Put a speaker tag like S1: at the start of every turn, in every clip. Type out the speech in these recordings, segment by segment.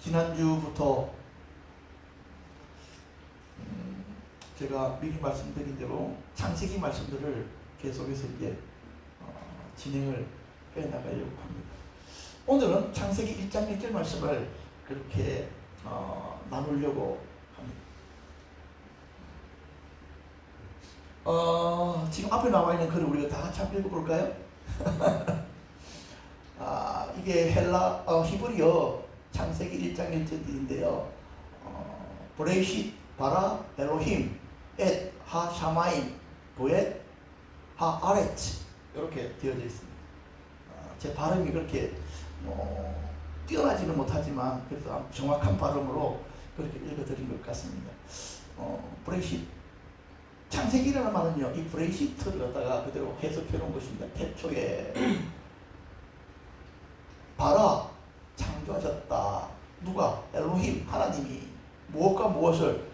S1: 지난주부터 제가 미리 말씀드린 대로 창세기 말씀들을 계속해서 이제 진행을 해나가려고 합니다. 오늘은 창세기 1장 1절 말씀을 그렇게 나누려고 합니다. 지금 앞에 나와 있는 글을 우리가 다 같이 한번 읽어볼까요? 이게 히브리어 창세기 1장 1절인데요. 브레이쉿 바라 엘로힘 엣 하샤마임 보엣 하아레츠 이렇게 되어져 있습니다. 제 발음이 그렇게 뛰어나지는 못하지만 그래서 정확한 발음으로 그렇게 읽어드린 것 같습니다. 브레이쉿 창세기라는 말은요, 이 브레이시트를 갖다가 그대로 해석해 놓은 것입니다. 태초에 바라 창조하셨다. 누가? 엘로힘 하나님이 무엇과 무엇을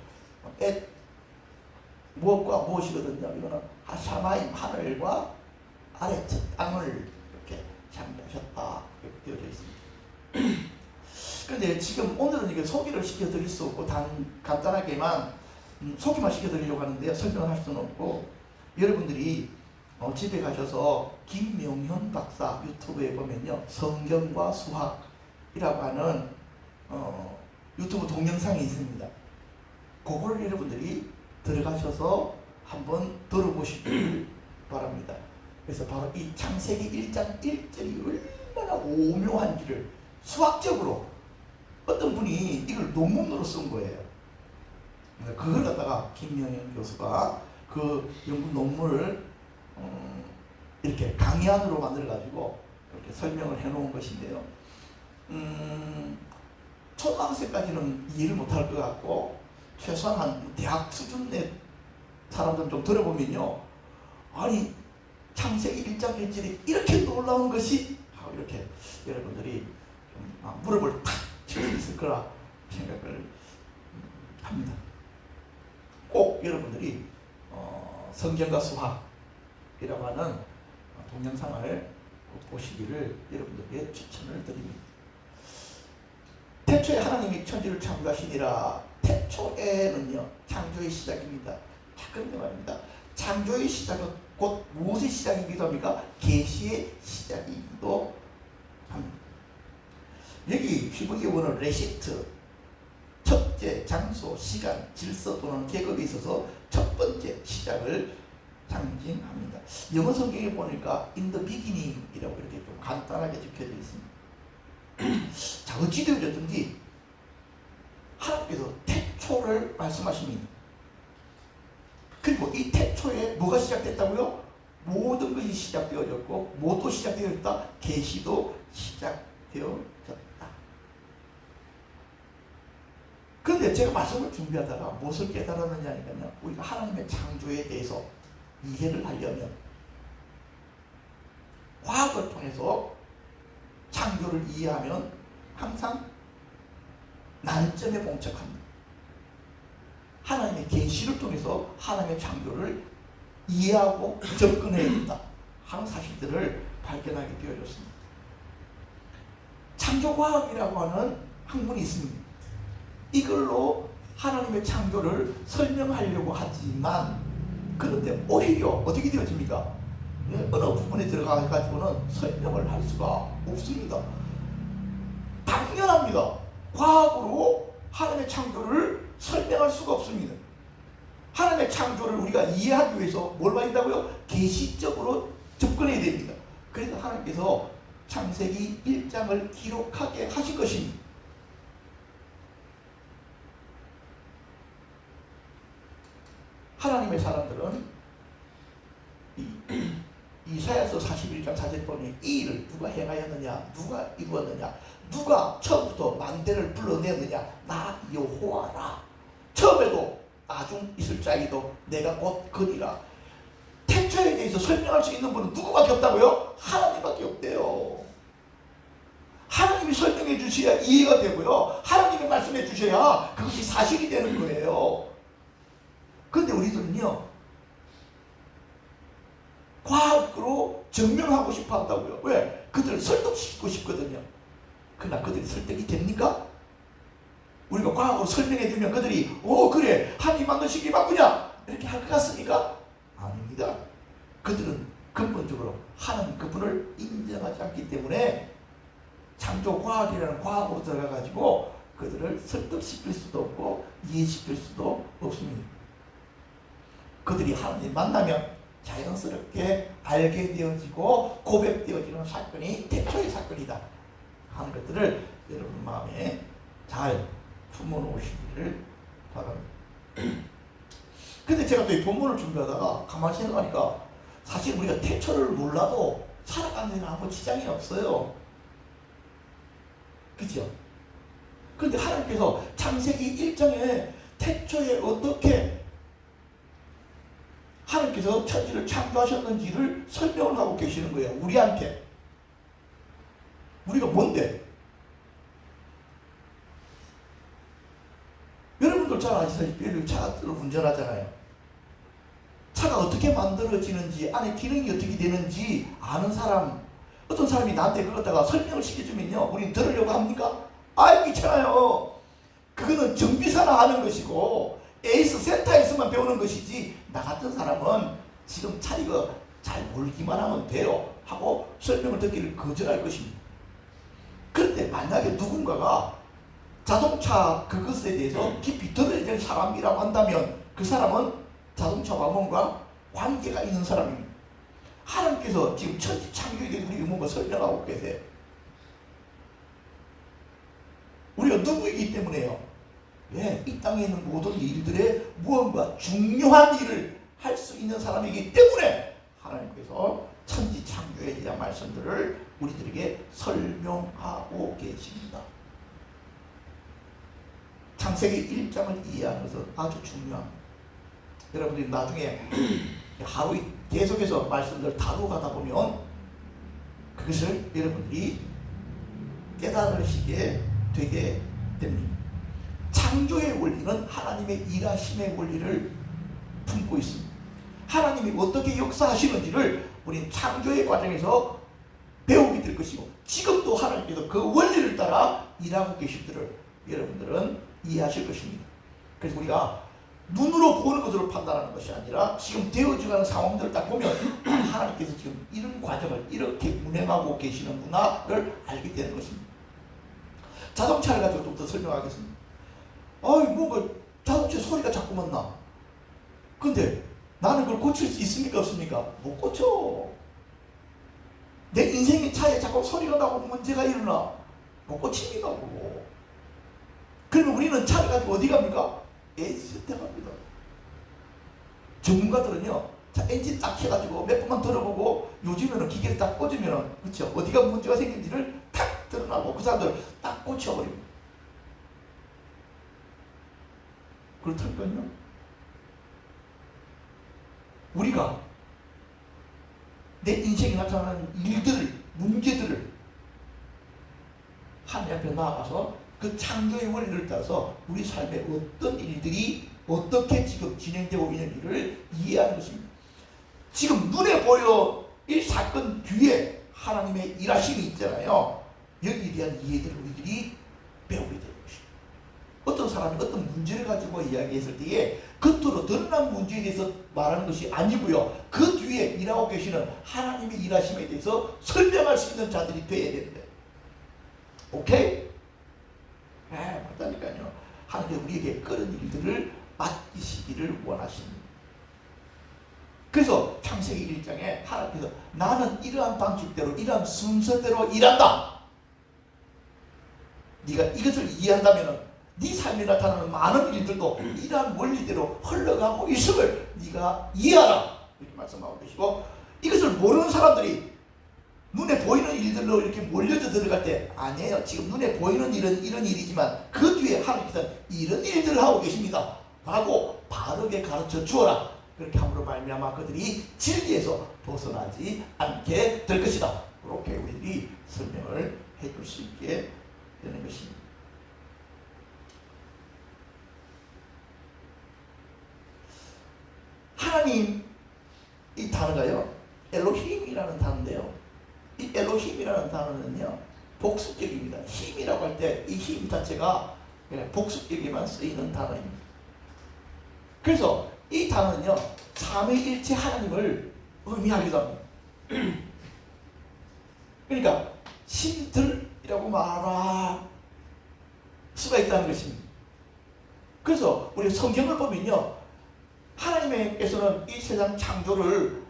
S1: 무엇과 무엇이거든요. 이거는 하샤마임 하늘과 아래트 땅을 이렇게 창조하셨다. 이렇게 되어져 있습니다. 그런데 지금 오늘은 이게 소개를 시켜드릴 수 없고 간단하게만 소개만 시켜드리려고 하는데요. 설명을 할 수는 없고 여러분들이 집에 가셔서 김명현 박사 유튜브에 보면요. 성경과 수학이라고 하는 유튜브 동영상이 있습니다. 그걸 여러분들이 들어가셔서 한번 들어보시길 바랍니다. 그래서 바로 이 창세기 1장 1절이 얼마나 오묘한지를 수학적으로 어떤 분이 이걸 논문으로 쓴 거예요. 그걸 갖다가 김명현 교수가 그 연구 논문을 이렇게 강의안으로 만들어가지고 이렇게 설명을 해놓은 것인데요. 초등학생까지는 이해를 못할 것 같고 최소한 한 대학 수준의 사람들 좀 들어보면요, 아니 창세기 1장 1절이 이렇게 놀라운 것이 하고 이렇게 여러분들이 좀 무릎을 탁 칠 수 있을 거라 생각을 합니다. 꼭 여러분들이 성경과 수학이라고 하는 동영상을 보시기를 여러분들에게 추천을 드립니다. 태초에 하나님이 천지를 창조하시니라. 태초에는요, 창조의 시작입니다. 그런데 말입니다. 창조의 시작은 곧 무엇의 시작이기도 합니까? 계시의 시작이기도 합니다. 여기 히브리어 원어 레시트, 첫째, 장소, 시간, 질서 또는 계급에 있어서 첫 번째 시작을 상징합니다. 영어 성경에 보니까 in the beginning이라고 이렇게 좀 간단하게 적혀져 있습니다. 자, 어찌 되었든지 하나님께서 태초를 말씀하십니다. 그리고 이 태초에 뭐가 시작됐다고요? 모든 것이 시작되어졌고, 뭐도 시작되었다? 계시도 시작되어졌다. 그런데 제가 말씀을 준비하다가 무엇을 깨달았느냐니까요, 우리가 하나님의 창조에 대해서 이해를 하려면 과학을 통해서 창조를 이해하면 항상 난점에 봉착합니다. 하나님의 계시를 통해서 하나님의 창조를 이해하고 접근해야 된다 하는 사실들을 발견하게 되어졌습니다. 창조과학이라고 하는 학문이 있습니다. 이걸로 하나님의 창조를 설명하려고 하지만, 그런데 오히려 어떻게 되어집니까? 어느 부분에 들어가가지고는 설명을 할 수가 없습니다. 당연합니다. 과학으로 하나님의 창조를 설명할 수가 없습니다. 하나님의 창조를 우리가 이해하기 위해서 뭘 봐야 된다고요? 계시적으로 접근해야 됩니다. 그래서 하나님께서 창세기 1장을 기록하게 하신 것입니다. 하나님의 사람들은 이사야서 41장 4절 보니 이 일을 누가 행하였느냐, 누가 이루었느냐, 누가 처음부터 만대를 불러내었느냐, 나 여호와라. 처음에도 나중 있을 자이도 내가 곧 그니라. 태초에 대해서 설명할 수 있는 분은 누구밖에 없다고요? 하나님밖에 없대요. 하나님이 설명해 주셔야 이해가 되고요, 하나님이 말씀해 주셔야 그것이 사실이 되는 거예요. 그런데 우리들은요, 과학으로 증명하고 싶어 한다고요. 왜? 그들을 설득시키고 싶거든요. 그러나 그들이 설득이 됩니까? 우리가 과학으로 설명해 주면 그들이 그래 하나님 만드시기 바꾸냐 이렇게 할 것 같습니까? 아닙니다. 그들은 근본적으로 하나님 그분을 인정하지 않기 때문에 창조과학이라는 과학으로 들어가 가지고 그들을 설득시킬 수도 없고 이해시킬 수도 없습니다. 그들이 하나님 만나면 자연스럽게 알게 되어지고 고백되어지는 사건이 태초의 사건이다 하는 것들을 여러분 마음에 잘 품어놓으시기를 바랍니다. 근데 제가 또 이 본문을 준비하다가 가만히 생각하니까 사실 우리가 태초를 몰라도 살아가는 데는 아무 지장이 없어요. 그죠? 그런데 하나님께서 창세기 1장에 태초에 어떻게 하나님께서 천지를 창조하셨는지를 설명을 하고 계시는 거예요. 우리한테. 우리가 뭔데? 여러분들 잘 아시다시피 차를 운전하잖아요. 차가 어떻게 만들어지는지 안에 기능이 어떻게 되는지 아는 사람, 어떤 사람이 나한테 그걸 갖다가 설명을 시켜주면요 우리는 들으려고 합니까? 귀찮아요. 그거는 정비사나 하는 것이고 에이스 센터에서만 배우는 것이지 나 같은 사람은 지금 차 이거 잘 몰기만 하면 돼요 하고 설명을 듣기를 거절할 것입니다. 그런데 만약에 누군가가 자동차 그것에 대해서 깊이 들어야 될 사람이라고 한다면 그 사람은 자동차와 뭔가 관계가 있는 사람입니다. 하나님께서 지금 천지 창조에 대해서 우리에게 뭔가 설명하고 계세요. 우리가 누구이기 때문에요. 이 땅에 있는 모든 일들에 무언가 중요한 일을 할 수 있는 사람이기 때문에 하나님께서 천지 창조에 대한 말씀들을 우리들에게 설명하고 계십니다. 창세기 1장을 이해하는 것은 아주 중요합니다. 여러분들이 나중에 하루 계속해서 말씀들을 다루가다 보면 그것을 여러분들이 깨달으시게 되게 됩니다. 창조의 원리는 하나님의 일하심의 원리를 품고 있습니다. 하나님이 어떻게 역사하시는지를 우리는 창조의 과정에서 배우게 될 것이고 지금도 하나님께서 그 원리를 따라 일하고 계시들을 여러분들은 이해하실 것입니다. 그래서 우리가 눈으로 보는 것으로 판단하는 것이 아니라 지금 되어져가는 상황들을 딱 보면 하나님께서 지금 이런 과정을 이렇게 운행하고 계시는구나를 알게 되는 것입니다. 자동차를 가지고 좀 더 설명하겠습니다. 뭔가 자동차 소리가 자꾸만 나. 근데 나는 그걸 고칠 수 있습니까 없습니까? 못 고쳐. 내 인생의 차에 자꾸 소리가 나고 문제가 일어나. 못 고칩니다. 그거. 그러면 우리는 차를 가지고 어디 갑니까? 에이스센터 갑니다. 전문가들은요, 자, 엔진 딱 해가지고 몇 번만 들어보고 요즘에는 기계를 딱 꽂으면, 그렇죠? 어디가 문제가 생긴지를 탁 드러나고 그 사람들을 딱 고쳐버립니다. 그렇다니까요. 우리가 내 인생에 나타나는 일들을, 문제들을 하나님 앞에 나아가서 그 창조의 원리를 따라서 우리 삶에 어떤 일들이 어떻게 지금 진행되고 있는지를 이해하는 것입니다. 지금 눈에 보여 이 사건 뒤에 하나님의 일하심이 있잖아요. 여기에 대한 이해들을 우리들이 배우게 되는 것입니다. 어떤 사람이 어떤 문제를 가지고 이야기했을 때에 겉으로 드러난 문제에 대해서 말하는 것이 아니고요. 그 뒤에 일하고 계시는 하나님의 일하심에 대해서 설명할 수 있는 자들이 되어야 된대. 오케이? 맞다니까요. 하나님이 우리에게 그런 일들을 맡기시기를 원하십니다. 그래서 창세기 1장에 하나님께서 나는 이러한 방식대로 이러한 순서대로 일한다. 네가 이것을 이해한다면 네 삶에 나타나는 많은 일들도 이러한 원리대로 흘러가고 있음을 네가 이해하라. 이렇게 말씀하고 계시고 이것을 모르는 사람들이 눈에 보이는 일들로 이렇게 몰려져 들어갈 때 아니에요. 지금 눈에 보이는 일은 이런 일이지만 그 뒤에 하나님께서 이런 일들을 하고 계십니다. 라고 바르게 가르쳐 주어라. 그렇게 함으로 말미암아 그들이 진리에서 벗어나지 않게 될 것이다. 그렇게 우리들이 설명을 해줄 수 있게 되는 것입니다. 하나님 이 단어가요 엘로힘이라는 단어인데요. 이 엘로힘이라는 단어는요 복수격입니다. 힘이 힘이라고 할 때 이 힘 자체가 복수격에만 쓰이는 단어입니다. 그래서 이 단어는요, 삼위일체 하나님을 의미하기도 합니다. 그러니까 신들이라고 말할 수가 있다는 것입니다. 그래서 우리 성경을 보면요, 하나님께서는 이 세상 창조를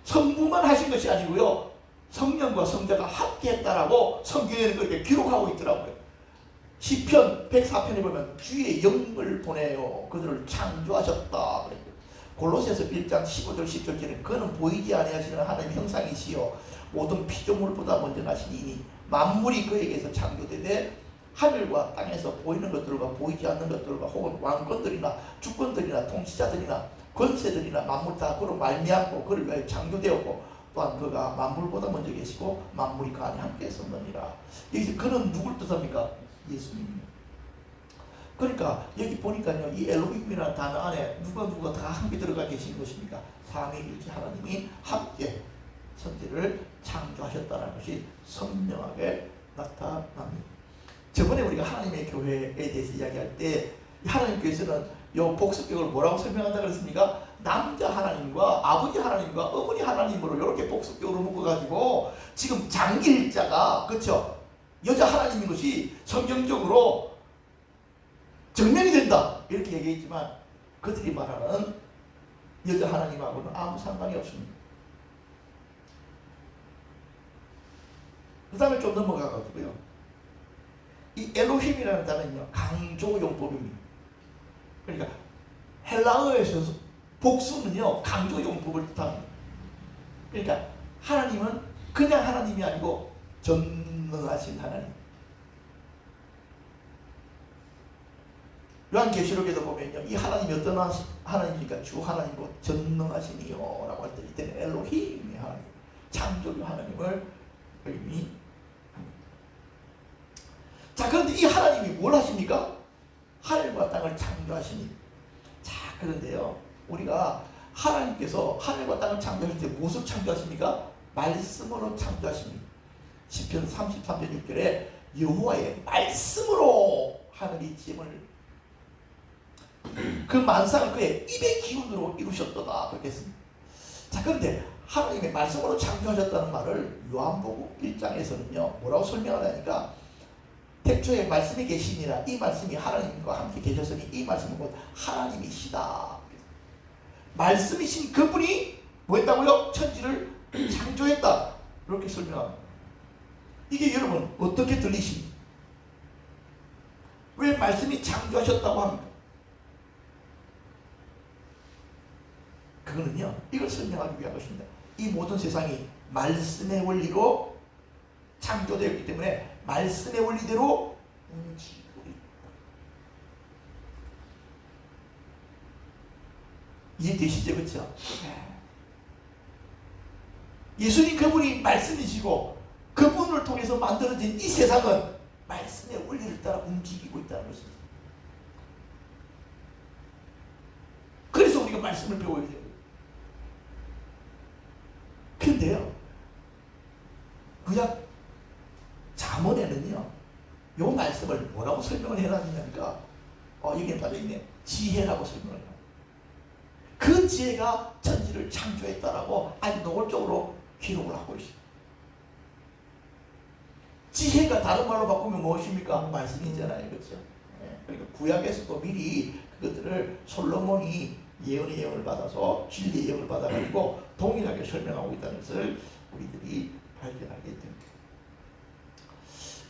S1: 성부만 하신 것이 아니고요, 성령과 성자가 함께 했다라고 성경에는 그렇게 기록하고 있더라고요. 시편 104편에 보면 주의 영을 보내요 그들을 창조하셨다. 골로새서 1장 15절 10절에는 그는 보이지 아니하시는 하나님의 형상이시요 모든 피조물보다 먼저 나시니 만물이 그에게서 창조되되 하늘과 땅에서 보이는 것들과 보이지 않는 것들과 혹은 왕권들이나 주권들이나 통치자들이나 권세들이나 만물 다 그로 말미암고 그를 위하여 창조되었고 또한 그가 만물보다 먼저 계시고 만물이 그 안에 함께 있었느니라. 여기서 그는 누굴 뜻합니까? 예수님. 그러니까 여기 보니까요, 이 엘로힘이라는 단어 안에 누가 다 함께 들어가 계신 것입니까? 삼위일체 하나님이 함께 천지를 창조하셨다는 것이 선명하게 나타납니다. 저번에 우리가 하나님의 교회에 대해서 이야기할 때 하나님께서는 이 복수격을 뭐라고 설명한다 그랬습니까? 남자 하나님과 아버지 하나님과 어머니 하나님으로 이렇게 복수격으로 묶어가지고 지금 장일자가 그렇죠? 여자 하나님인 것이 성경적으로 증명이 된다 이렇게 얘기했지만 그들이 말하는 여자 하나님하고는 아무 상관이 없습니다. 그 다음에 좀 넘어가가지고요, 이 엘로힘이라는 단어는요, 강조용법입니다. 그러니까 헬라어에서 복수는요, 강조용법을 뜻합니다. 그러니까 하나님은 그냥 하나님이 아니고 전능하신 하나님. 요한계시록에도 보면요, 이 하나님이 어떤 하나님입니까? 주 하나님이고 전능하시니요 라고 할 때 이때는 엘로힘의 하나님, 창조주 하나님을 의미합니다. 자, 그런데 이 하나님이 뭘 하십니까? 하늘과 땅을 창조하시니. 자, 그런데요, 우리가 하나님께서 하늘과 땅을 창조하실 때 무엇을 창조하십니까? 말씀으로 창조하십니다. 시편 33편 6절에 여호와의 말씀으로 하늘이 지음을 그 만상을 그의 입의 기운으로 이루셨도다 그렇게 했습니다. 자, 그런데 하나님의 말씀으로 창조하셨다는 말을 요한복음 1장에서는요 뭐라고 설명하냐니까 태초에 말씀이 계시니라 이 말씀이 하나님과 함께 계셨으니 이 말씀은 곧 하나님이시다. 말씀이신 그분이 뭐 했다고요? 천지를 창조했다 이렇게 설명합니다. 이게 여러분 어떻게 들리십니까? 왜 말씀이 창조하셨다고 합니까? 그거는요 이걸 설명하기 위한 것입니다. 이 모든 세상이 말씀의 원리로 창조되었기 때문에 말씀의 원리대로 움직이고 있다. 이해되시죠? 그렇죠? 예수님 그분이 말씀이시고 그분을 통해서 만들어진 이 세상은 말씀의 원리를 따라 움직이고 있다는 것입니다. 그래서 우리가 말씀을 배워야 돼요. 근데요 구약 잠언에는요 요 말씀을 뭐라고 설명을 해놨냐니까 여기에 빠져있네. 지혜라고 설명을 해요. 그 지혜가 천지를 창조했다라고 아주 노골적으로 기록을 하고 있어요. 지혜가 다른 말로 바꾸면 무엇입니까? 말씀이잖아요. 그렇죠? 그러니까 구약에서도 미리 그것들을 솔로몬이 예언의 영을 받아서 진리의 영을 받아가지고 동일하게 설명하고 있다는 것을 우리들이 발견하게 됩니다.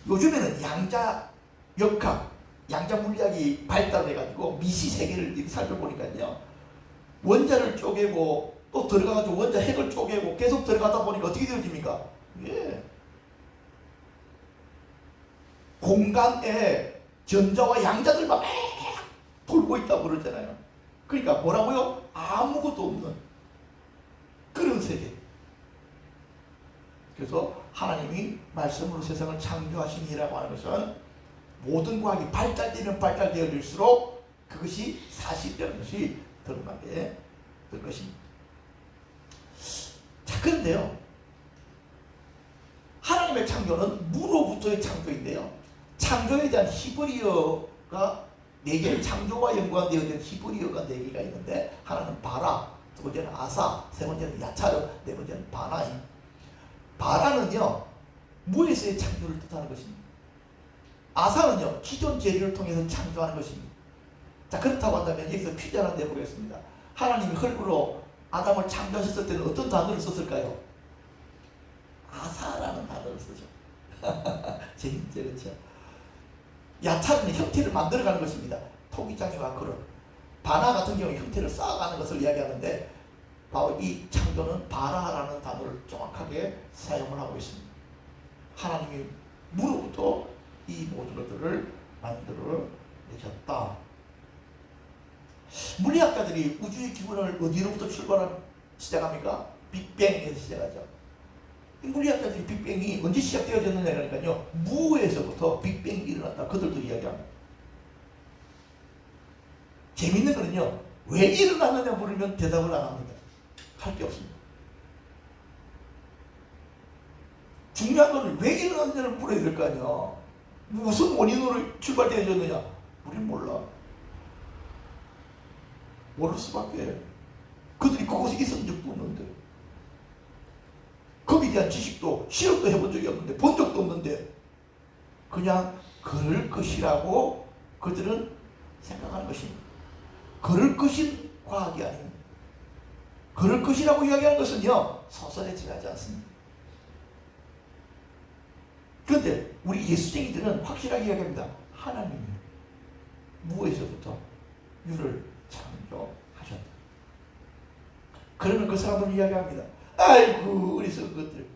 S1: 요즘에는 양자역학, 양자물리학이 발달해가지고 미시 세계를 살펴보니까요 원자를 쪼개고 또 들어가가지고 원자 핵을 쪼개고 계속 들어가다 보니까 어떻게 되어집니까? 예. 공간에 전자와 양자들만 막 돌고 있다고 그러잖아요. 그러니까 뭐라고요? 아무것도 없는 그런 세계. 그래서 하나님이 말씀으로 세상을 창조하시니라고 하는 것은 모든 과학이 발달되면 발달되어질수록 그것이 사실이라는 것이 드러나게 될 것입니다. 자, 그런데요 하나님 하나님의 창조는 무로부터의 창조인데요. 창조에 대한 히브리어가 4개, 창조와 연관되어진 히브리어가 4개가 있는데, 하나는 바라, 두 번째는 아사, 세 번째는 야차르, 네 번째는 바나임. 바라는요, 무에서의 창조를 뜻하는 것입니다. 아사는요, 기존 재료를 통해서 창조하는 것입니다. 자, 그렇다고 한다면 여기서 퀴즈 하나 내보겠습니다. 하나님이 흙으로 아담을 창조하셨을 때는 어떤 단어를 썼을까요? 아사라는 단어를 쓰죠. 재밌죠, 그렇죠? 야차는 형태를 만들어가는 것입니다. 토기장이와 그릇. 바나 같은 경우 형태를 쌓아가는 것을 이야기하는데, 바로 이 창조는 바라라는 단어를 정확하게 사용을 하고 있습니다. 하나님이 무로부터 이 모든 것들을 만들어 내셨다. 물리학자들이 우주의 기원을 어디로부터 시작합니까? 빅뱅에서 시작하죠. 물리학자들이 빅뱅이 언제 시작되어졌느냐니까요, 무에서부터 빅뱅이 일어났다, 그들도 이야기합니다. 재밌는 거는요, 왜 일어났느냐 물으면 대답을 안 합니다. 할 게 없습니다. 중요한 거는 왜 일어났느냐를 물어야 될 거 아니야. 무슨 원인으로 출발되어졌느냐, 우린 몰라. 모를 수밖에. 그들이 그곳에 있었던 적도 없는데, 거기에 대한 지식도 실험도 해본 적이 없는데, 본 적도 없는데, 그냥 그럴 것이라고 그들은 생각하는 것입니다. 그럴 것인 과학이 아닙니다. 그럴 것이라고 이야기하는 것은요, 소설에 지나지 않습니다. 그런데 우리 예수쟁이들은 확실하게 이야기합니다. 하나님이 무에서부터 유를 창조하셨다. 그러면 그 사람들은 이야기합니다. 아이고 어리석은 것들,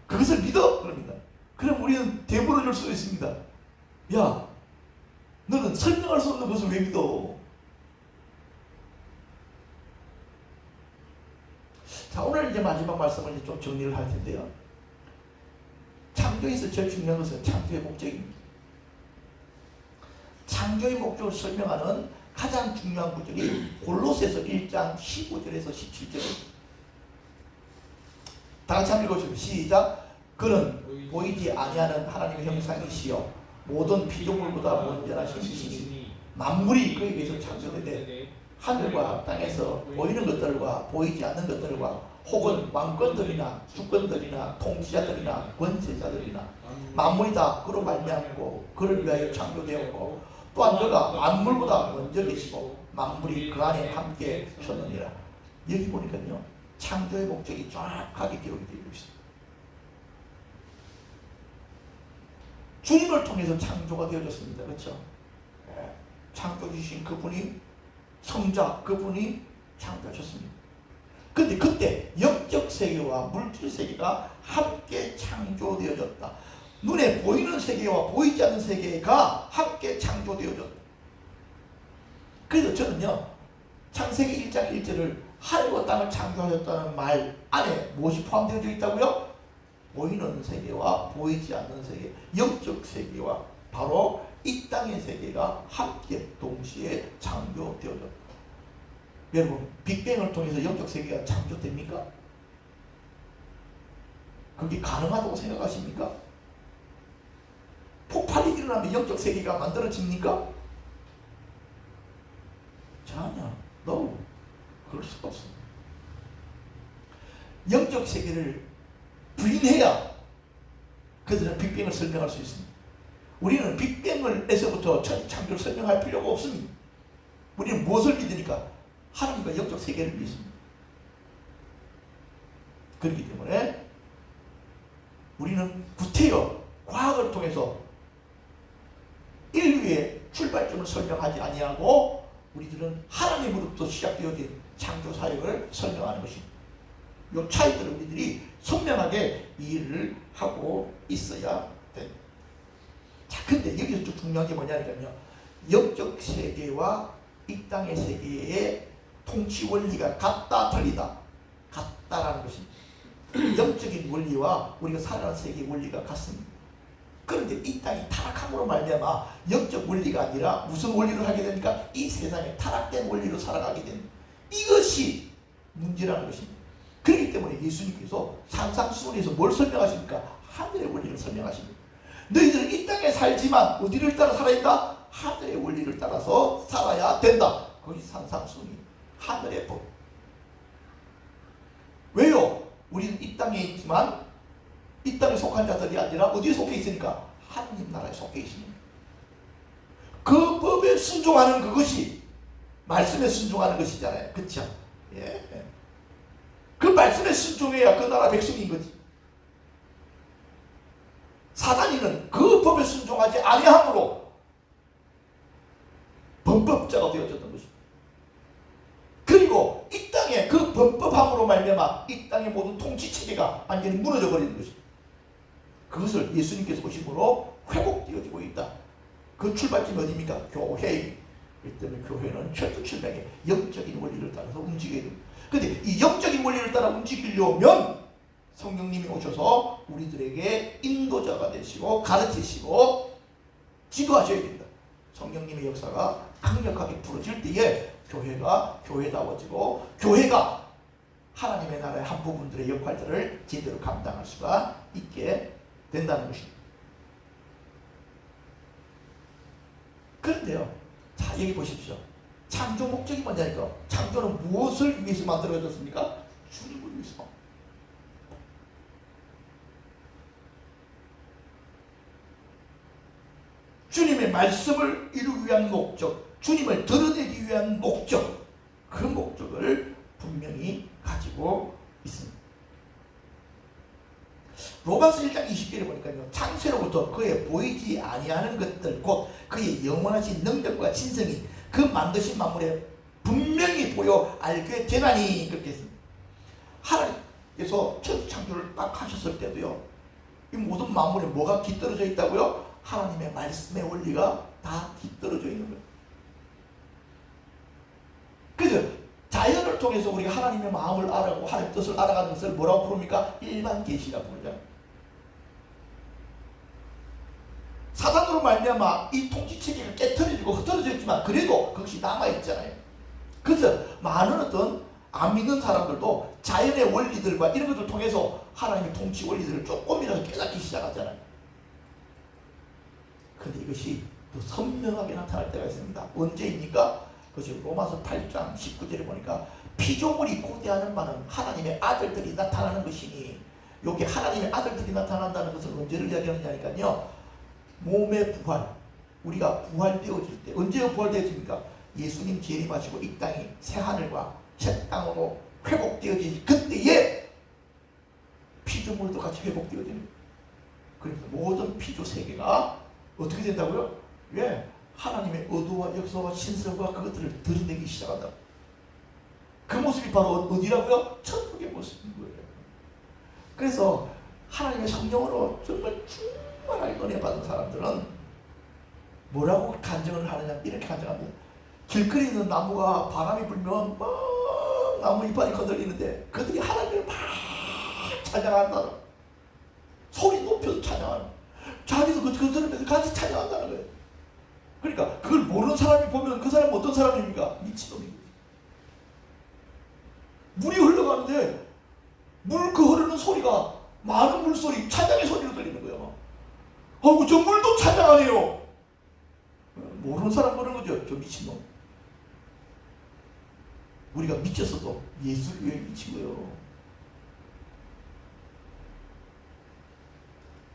S1: 그것을 믿어? 그럽니다. 그럼 우리는 대물어 줄 수 있습니다. 야, 너는 설명할 수 없는 것을 왜 믿어? 자, 오늘 이제 마지막 말씀을 좀 정리를 할 텐데요. 창조에서 제일 중요한 것은 창조의 목적입니다. 창조의 목적을 설명하는 가장 중요한 구절이 골로새서 1장 15절에서 17절입니다. 다 같이 한번 읽어주세요. 시작. 그는 보이지 아니하는 하나님의 형상이시여 모든 피조물보다 먼저나신 이시니 만물이 그에 의해서 창조되되 하늘과 땅에서 보이는 것들과 보이지 않는 것들과 혹은 왕권들이나 주권들이나 통치자들이나 권세자들이나 만물이 다 그로 말미암고 그를 위하여 창조되었고 또한 그가 만물보다 먼저 계시고 만물이 그 안에 함께 섰느니라. 여기 보니까요, 창조의 목적이 정확하게 기록이 되어 있습니다. 주님을 통해서 창조가 되어졌습니다. 그렇죠? 창조주신 그분이, 성자 그분이 창조하셨습니다. 그런데 그때 영적 세계와 물질 세계가 함께 창조되어졌다. 눈에 보이는 세계와 보이지 않는 세계가 함께 창조되어졌다. 그래서 저는요, 창세기 1장 1절을 하늘과 땅을 창조하셨다는 말 안에 무엇이 포함되어 있다고요? 보이는 세계와 보이지 않는 세계, 영적 세계와 바로 이 땅의 세계가 함께 동시에 창조되어졌다. 여러분, 빅뱅을 통해서 영적 세계가 창조됩니까? 그게 가능하다고 생각하십니까? 폭발이 일어나면 영적 세계가 만들어집니까? 전혀, no. 그럴 수가 없습니다. 영적 세계를 부인해야 그들은 빅뱅을 설명할 수 있습니다. 우리는 빅뱅에서부터 창조를 설명할 필요가 없습니다. 우리는 무엇을 믿으니까? 하나님과 영적 세계를 믿습니다. 그렇기 때문에 우리는 구태여 과학을 통해서 인류의 출발점을 설명하지 아니하고 우리들은 하나님으로부터 시작되어진 창조 사역을 설명하는 것입니다. 이 차이들을 우리들이 선명하게 이해를 하고 있어야 됩니다. 자, 근데 여기서 좀 중요한 게 뭐냐니까요, 영적 세계와 이 땅의 세계의 통치 원리가 같다 틀리다, 같다라는 것입니다. 영적인 원리와 우리가 살아가는 세계의 원리가 같습니다. 그런데 이 땅이 타락함으로 말미암아 영적 원리가 아니라 무슨 원리를 하게 됩니까? 이 세상에 타락된 원리로 살아가게 됩니다. 이것이 문제라는 것입니다. 그렇기 때문에 예수님께서 산상수훈에서 뭘 설명하십니까? 하늘의 원리를 설명하십니다. 너희들은 이 땅에 살지만 어디를 따라 살아야 된다? 하늘의 원리를 따라서 살아야 된다. 그것이 산상수훈이 하늘의 법. 왜요? 우리는 이 땅에 있지만 이 땅에 속한 자들이 아니라 어디에 속해 있으니까? 하느님 나라에 속해 있습니다. 그 법에 순종하는 그것이 말씀에 순종하는 것이잖아요. 그렇죠? 예. 그 말씀에 순종해야 그 나라 백성인 거지. 사단이는 그 법에 순종하지 아니함으로 범법자가 되어졌던 것입니다. 그리고 이 땅에 그 범법함으로 말미암아 이 땅의 모든 통치체계가 완전히 무너져 버리는 것입니다. 그것을 예수님께서 오심으로 회복되어지고 있다. 그 출발점이 어디입니까? 교회이기 때문에 교회는 철두철미하게 영적인 원리를 따라서 움직여야 됩니다. 그런데 이 영적인 원리를 따라 움직이려면 성령님이 오셔서 우리들에게 인도자가 되시고 가르치시고 지도하셔야 된다. 성령님의 역사가 강력하게 부러질 때에 교회가 교회다워지고 교회가 하나님의 나라의 한 부분들의 역할들을 제대로 감당할 수가 있게 된다는 것입니다. 그런데요, 자 여기 보십시오. 창조 목적이 뭐냐니까? 창조는 무엇을 위해서 만들어졌습니까? 주님을 위해서. 주님의 말씀을 이루기 위한 목적, 주님을 드러내기 위한 목적, 그 목적을 분명히 가지고 있습니다. 로마서 1장 20절에 보니까요, 창세로부터 그의 보이지 아니하는 것들 곧 그의 영원하신 능력과 신성이 그 만드신 만물에 분명히 보여 알게 되나니, 그렇게 했습니다. 하나님께서 첫 창조를 딱 하셨을 때도요, 이 모든 만물에 뭐가 깃들어져 있다고요? 하나님의 말씀의 원리가 다 깃들어져 있는 거예요. 그래서 자연을 통해서 우리가 하나님의 마음을 알아가고 하나님의 뜻을 알아가는 것을 뭐라고 부릅니까? 일반 계시라고 부르잖아요. 사단으로 말미암아 이 통치체계가 깨트려지고 흩어져 있지만 그래도 그것이 남아있잖아요. 그래서 많은 어떤 안 믿는 사람들도 자연의 원리들과 이런 것들을 통해서 하나님의 통치 원리들을 조금이라도 깨닫기 시작하잖아요. 그런데 이것이 더 선명하게 나타날 때가 있습니다. 언제입니까? 그것이 로마서 8장 19절에 보니까 피조물이 고대하는 바는 하나님의 아들들이 나타나는 것이니, 여기 하나님의 아들들이 나타난다는 것은 언제를 이야기하느냐니까요, 몸의 부활, 우리가 부활되어질 때, 언제 부활되어집니까? 예수님 재림하시고 이 땅이 새하늘과 새 땅으로 회복되어지니 그때에 피조물도 같이 회복되어지는 거예요. 그래서 모든 피조 세계가 어떻게 된다고요? 왜? 하나님의 의도와 역사와 신성과 그것들을 드러내기 시작한다. 그 모습이 바로 어디라고요? 천국의 모습인 거예요. 그래서 하나님의 성령으로 정말 충만하게 은혜 받은 사람들은 뭐라고 간증을 하느냐, 이렇게 간증합니다. 길거리에 있는 나무가 바람이 불면 막 나무 이파리 거들리는데 그들이 하나님을 막 찬양한다는, 소리 높여서 찬양하는, 자기도 그 들으면서 같이 찬양한다는 거예요. 그러니까 그걸 모르는 사람이 보면 그 사람은 어떤 사람입니까? 미친놈입니다. 물이 흘러가는데 물 그 흐르는 소리가 많은 물소리, 찬양의 소리로 들리는 거예요. 아이고 저 물도 찬양하네요. 모르는 사람 보는 거죠. 저 미친놈. 우리가 미쳤어도 예수를 위해 미친 거예요.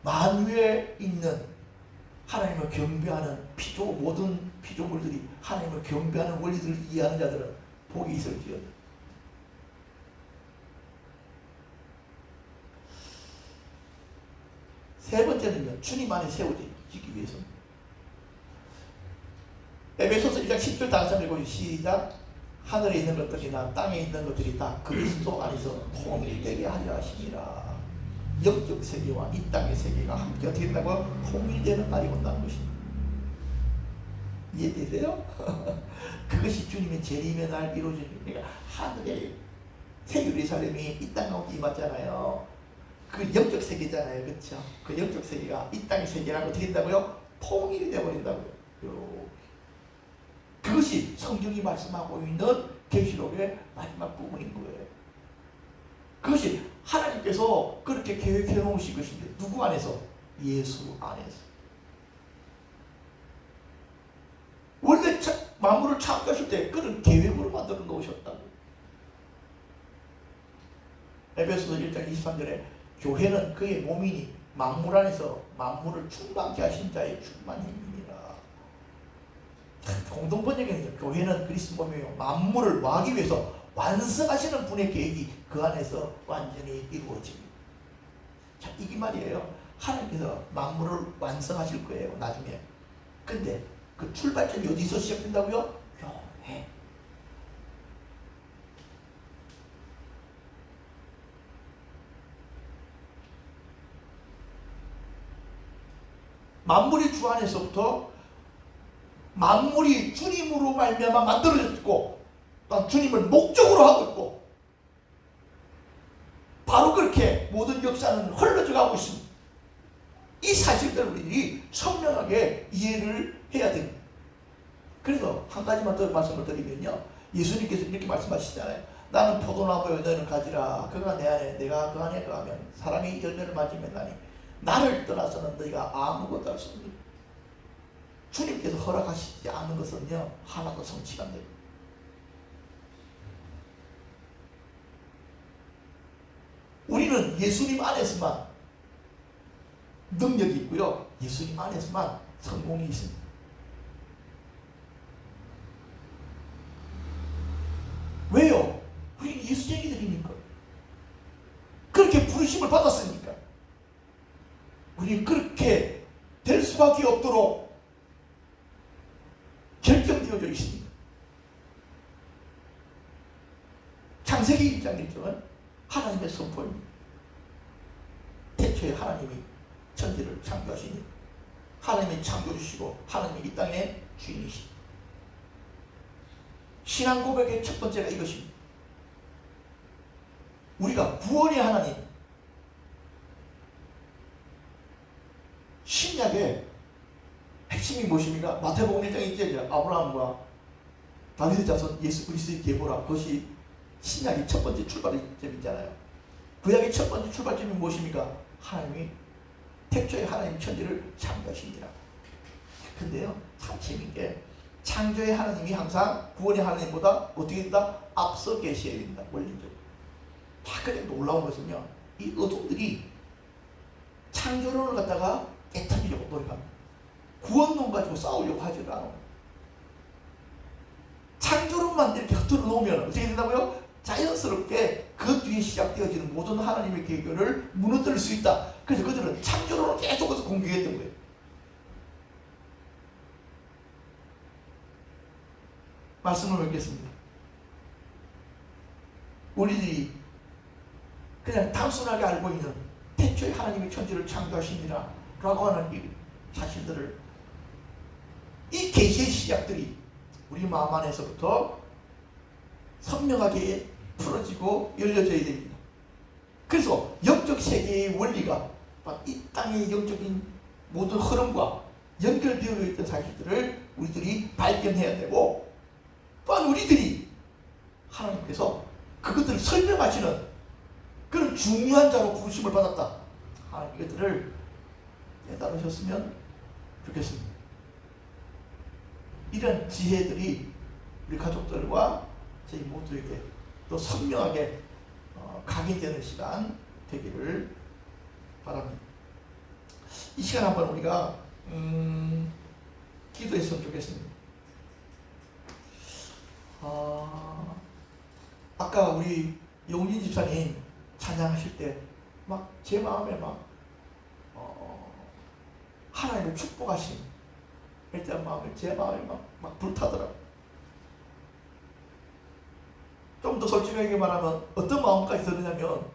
S1: 만유에 있는 하나님을 경배하는 모든 피조물들이 하나님을 경배하는 원리들을 이해하는 자들은 복이 있을지어다. 세 번째는요, 주님 안에 세워지기 위해서입니다. 에베소서 1장 10절 다 같이 읽고 시작. 하늘에 있는 것들이나 땅에 있는 것들이 다 그리스도 안에서 통일되게 하려 하시니라. 영적 세계와 이 땅의 세계가 함께 어떻게 된다고? 통일되는 날이 온다는 것입니다. 이해되세요? 그것이 주님의 재림의 날 이루어지는, 그러니까 하늘의 새 예루살렘이 이 땅 가운데 임했잖아요. 그 영적 세계잖아요. 그렇죠? 그 영적 세계가 이 땅의 세계랑 어떻게 된다고요? 통일이 되어버린다고요. 그것이 성경이 말씀하고 있는 계시록의 마지막 부분인 거예요. 그것이 하나님께서 그렇게 계획해 놓으신 것인데 누구 안에서? 예수 안에서. 원래 만물을 창조하실 때 그런 계획으로 만들어 놓으셨다고. 에베소서 1장 23절에 교회는 그의 몸이니 만물 안에서 만물을 충만케 하신 자의 충만힘이니라. 공동번역에는 교회는 그리스도 몸이요 만물을 와기 위해서 완성하시는 분의 계획이 그 안에서 완전히 이루어집니다. 자, 이게 말이에요. 하나님께서 만물을 완성하실 거예요, 나중에. 근데 그 출발점이 어디서 시작된다고요? 교회. 만물이 주 안에서부터 만물이 주님으로 말미암아 만들어졌고 또 주님을 목적으로 하고 있고 바로 그렇게 모든 역사는 흘러져 가고 있습니다. 이 사실들을 우리들이 선명하게 이해를 해야 됩니다. 그래서 한 가지만 더 말씀을 드리면요. 예수님께서 이렇게 말씀하시잖아요. 나는 포도나무에 열매를 가지라. 그가 내 안에 내가 그 안에 거하면 사람이 열매를 맺으면 나니 나를 떠나서는 너희가 아무것도 할 수 없습니다. 주님께서 허락하시지 않는 것은요 하나도 성취가 안 됩니다. 우리는 예수님 안에서만 능력이 있고요. 예수님 안에서만 성공이 있습니다. 왜요? 우리는 예수쟁이들이니까. 그렇게 부르심을 받았으니까. 우리는 그렇게 될 수밖에 없도록 결정되어져 있습니다. 창세기 1장 1절은 하나님의 선포입니다. 태초에 하나님이 천지를 창조하시니 하나님이 창조주시고 하나님이 이 땅의 주인이시니 신앙 고백의 첫 번째가 이것입니다. 우리가 구원의 하나님, 신약의 핵심이 무엇입니까? 마태복음 1장 1절이야. 아브라함과 다윗의 자손 예수 그리스도의 계보라. 그것이 신약의 첫 번째 출발점이잖아요. 구약의 첫 번째 출발점이 무엇입니까? 하나님이 태초에 하나님 천지를 창조하시니라. 근데요, 참 재미있는 게 창조의 하나님이 항상 구원의 하나님보다 어떻게 된다? 앞서 계셔야 된다. 원리적으로. 자, 근데 놀라운 것은요, 이 어둠들이 창조론을 갖다가 깨트리려고 노력합니다. 구원론 가지고 싸우려고 하지 않아. 창조론만 이렇게 흩어져 놓으면 어떻게 된다고요? 자연스럽게 그 뒤에 시작되어지는 모든 하나님의 계획을 무너뜨릴 수 있다. 그래서 그들은 창조론을 계속해서 공격했던 거예요. 말씀을 뵙겠습니다. 우리들이 그냥 단순하게 알고 있는 태초에 하나님이 천지를 창조하시니라 라고 하는 이 사실들을, 이 계시의 시작들이 우리 마음 안에서부터 선명하게 풀어지고 열려져야 됩니다. 그래서 영적 세계의 원리가 이 땅의 영적인 모든 흐름과 연결되어 있던 사실들을 우리들이 발견해야 되고, 또한 우리들이 하나님께서 그것들을 설명하시는 그런 중요한 자로 부르심을 받았다. 이것들을 깨달으셨으면 좋겠습니다. 이런 지혜들이 우리 가족들과 저희 모두에게 또 선명하게 각인되는 시간 되기를 바랍니다. 이 시간 한번 우리가 기도했으면 좋겠습니다. 아까 우리 용진 집사님 찬양하실 때 막 제 마음에 막 하나님의 축복하심 일단 마음에 제 마음이 막 불타더라고요. 좀 더 솔직하게 말하면 어떤 마음까지 드느냐면,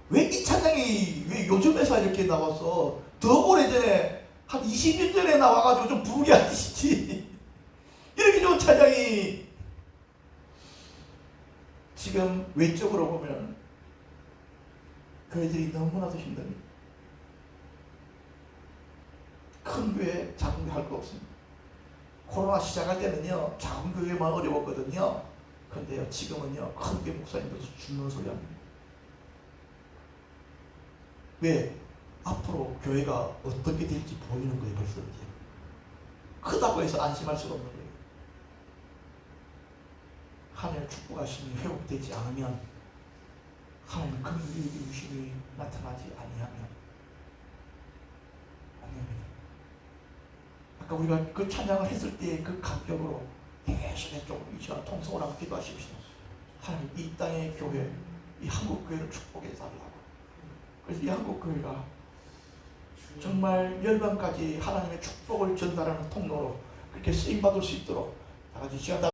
S1: 왜 이 찬양이 왜 요즘에서 이렇게 나와서 더 오래전에 한 20년 전에 나와가지고 좀 부르게 하시지 이렇게 좋은 찬양이 지금 외적으로 보면 교회들이 너무나도 힘듭니다. 큰 교회, 작은 교회 할 거 없습니다. 코로나 시작할 때는요, 작은 교회만 어려웠거든요. 근데요, 지금은요, 큰 교회 목사님들도 죽는 소리 합니다. 왜? 앞으로 교회가 어떻게 될지 보이는 거예요. 벌써 이제 크다고 해서 안심할 수가 없는 거예요. 하나님의 축복하심이 회복되지 않으면, 하나님의 긍휼이 유심히 나타나지 아니하면 안 됩니다. 아까 우리가 그 찬양을 했을 때 그 감격으로 계속해서 조금 이 시간 통성을 하고 기도하십시오. 하나님, 이 땅의 교회, 이 한국 교회를 축복해 달라고. 그래서 이 한국 교회가 정말 멸망까지 하나님의 축복을 전달하는 통로로 그렇게 쓰임받을 수 있도록 다 같이 시간